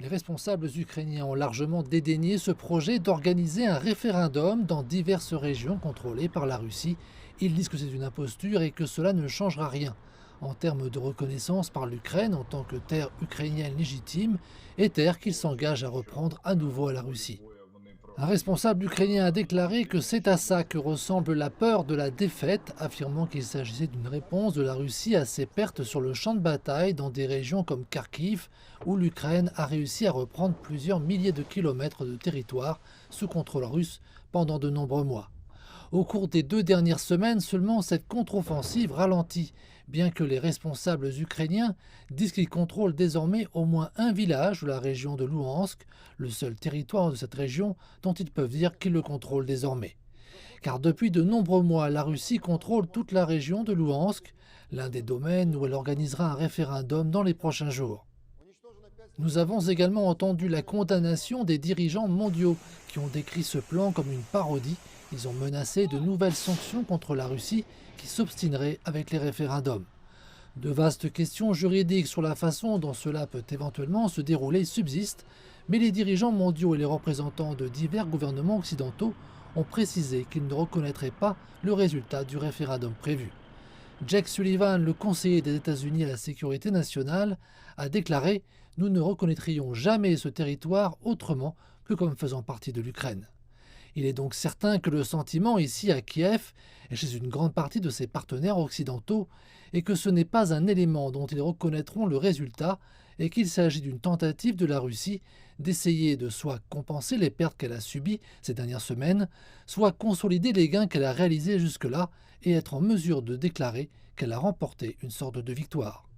Les responsables ukrainiens ont largement dédaigné ce projet d'organiser un référendum dans diverses régions contrôlées par la Russie. Ils disent que c'est une imposture et que cela ne changera rien en termes de reconnaissance par l'Ukraine en tant que terre ukrainienne légitime et terre qu'ils s'engagent à reprendre à nouveau à la Russie. Un responsable ukrainien a déclaré que c'est à ça que ressemble la peur de la défaite, affirmant qu'il s'agissait d'une réponse de la Russie à ses pertes sur le champ de bataille dans des régions comme Kharkiv, où l'Ukraine a réussi à reprendre plusieurs milliers de kilomètres de territoire sous contrôle russe pendant de nombreux mois. Au cours des 2 dernières semaines seulement, cette contre-offensive ralentit, bien que les responsables ukrainiens disent qu'ils contrôlent désormais au moins un village de la région de Louhansk, le seul territoire de cette région dont ils peuvent dire qu'ils le contrôlent désormais. Car depuis de nombreux mois, la Russie contrôle toute la région de Louhansk, l'un des domaines où elle organisera un référendum dans les prochains jours. Nous avons également entendu la condamnation des dirigeants mondiaux qui ont décrit ce plan comme une parodie. Ils ont menacé de nouvelles sanctions contre la Russie qui s'obstinerait avec les référendums. De vastes questions juridiques sur la façon dont cela peut éventuellement se dérouler subsistent, mais les dirigeants mondiaux et les représentants de divers gouvernements occidentaux ont précisé qu'ils ne reconnaîtraient pas le résultat du référendum prévu. Jake Sullivan, le conseiller des États-Unis à la sécurité nationale, a déclaré: Nous ne reconnaîtrions jamais ce territoire autrement que comme faisant partie de l'Ukraine. Il est donc certain que le sentiment ici à Kiev et chez une grande partie de ses partenaires occidentaux est que ce n'est pas un élément dont ils reconnaîtront le résultat et qu'il s'agit d'une tentative de la Russie d'essayer de soit compenser les pertes qu'elle a subies ces dernières semaines, soit consolider les gains qu'elle a réalisés jusque-là et être en mesure de déclarer qu'elle a remporté une sorte de victoire.